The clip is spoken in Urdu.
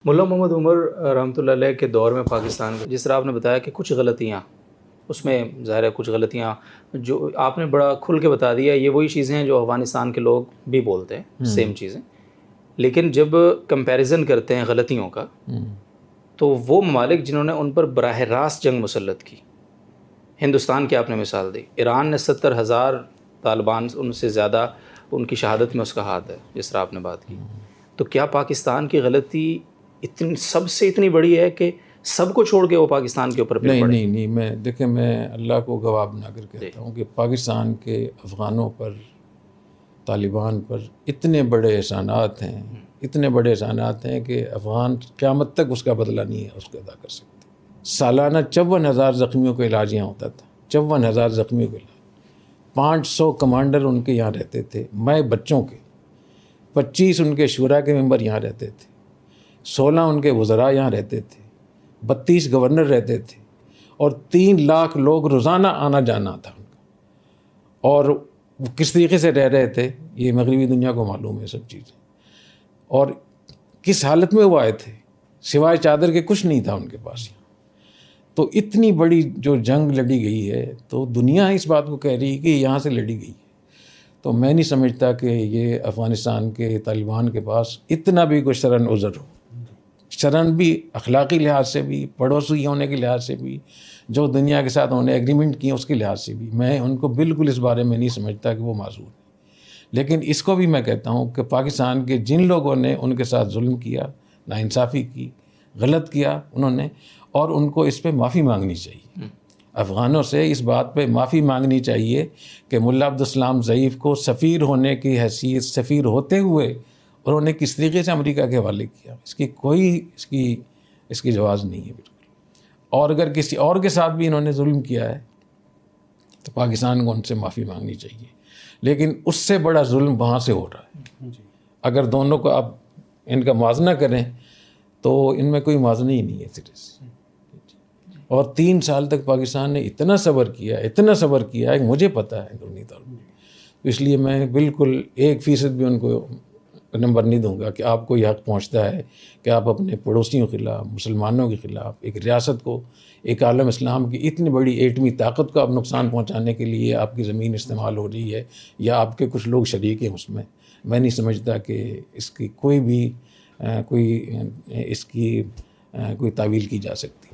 ملا محمد عمر رحمۃ اللہ علیہ کے دور میں پاکستان کا، جس طرح آپ نے بتایا کہ کچھ غلطیاں اس میں ظاہر ہے، کچھ غلطیاں جو آپ نے بڑا کھل کے بتا دیا، یہ وہی چیزیں ہیں جو افغانستان کے لوگ بھی بولتے ہیں، سیم چیزیں. لیکن جب کمپیریزن کرتے ہیں غلطیوں کا، تو وہ ممالک جنہوں نے ان پر براہ راست جنگ مسلط کی، ہندوستان کی آپ نے مثال دی، ایران نے 70,000 طالبان، ان سے زیادہ ان کی شہادت میں اس کا ہاتھ ہے، جس طرح آپ نے بات کی. تو کیا پاکستان کی غلطی اتنی بڑی ہے کہ سب کو چھوڑ کے وہ پاکستان کے اوپر پھر پڑے؟ نہیں، میں اللہ کو گواہ بنا کر کہتا ہوں کہ پاکستان کے افغانوں پر، طالبان پر اتنے بڑے احسانات ہیں کہ افغان قیامت تک اس کا بدلہ نہیں ہے اس کو ادا کر سکتے. سالانہ 54,000 زخمیوں کا علاج یہاں ہوتا تھا، 54,000 زخمیوں کا علاج. 500 کمانڈر ان کے یہاں رہتے تھے، میں بچوں کے. 25 ان کے شورا کے ممبر یہاں رہتے تھے، 16 ان کے وزراء یہاں رہتے تھے، 32 گورنر رہتے تھے، اور 3 لاکھ لوگ روزانہ آنا جانا تھا ان کا. اور وہ کس طریقے سے رہ رہے تھے یہ مغربی دنیا کو معلوم ہے سب چیزیں. اور کس حالت میں وہ آئے تھے، سوائے چادر کے کچھ نہیں تھا ان کے پاس. تو اتنی بڑی جو جنگ لڑی گئی ہے، تو دنیا اس بات کو کہہ رہی ہے کہ یہاں سے لڑی گئی ہے. تو میں نہیں سمجھتا کہ یہ افغانستان کے طالبان کے پاس اتنا بھی کوئی شرعن عذر ہو، شرعن بھی، اخلاقی لحاظ سے بھی، پڑوسی ہونے کے لحاظ سے بھی، جو دنیا کے ساتھ انہوں نے ایگریمنٹ کی اس کے لحاظ سے بھی. میں ان کو بالکل اس بارے میں نہیں سمجھتا کہ وہ معذور ہیں. لیکن اس کو بھی میں کہتا ہوں کہ پاکستان کے جن لوگوں نے ان کے ساتھ ظلم کیا، ناانصافی کی، غلط کیا انہوں نے، اور ان کو اس پہ معافی مانگنی چاہیے. افغانوں سے اس بات پہ معافی مانگنی چاہیے کہ ملا عبدالسلام ضعیف کو سفیر ہونے کی حیثیت، سفیر ہوتے ہوئے انہوں نے کس طریقے سے امریکہ کے حوالے کیا، اس کی کوئی اس کی جواز نہیں ہے بالکل. اور اگر کسی اور کے ساتھ بھی انہوں نے ظلم کیا ہے تو پاکستان کو ان سے معافی مانگنی چاہیے. لیکن اس سے بڑا ظلم وہاں سے ہو رہا ہے. اگر دونوں کو آپ ان کا موازنہ کریں تو ان میں کوئی موازنہ ہی نہیں ہے سرے سے. اور 3 سال تک پاکستان نے اتنا صبر کیا ہے کہ مجھے پتہ ہے اندرونی طور پر. اس لیے میں بالکل 1% بھی ان کو نمبر نہیں دوں گا کہ آپ کو یہ حق پہنچتا ہے کہ آپ اپنے پڑوسیوں کے خلاف، مسلمانوں کے خلاف، ایک ریاست کو، ایک عالم اسلام کی اتنی بڑی ایٹمی طاقت کو آپ نقصان پہنچانے کے لیے آپ کی زمین استعمال ہو رہی ہے، یا آپ کے کچھ لوگ شریک ہیں اس میں. میں نہیں سمجھتا کہ اس کی کوئی تعویل کی جا سکتی.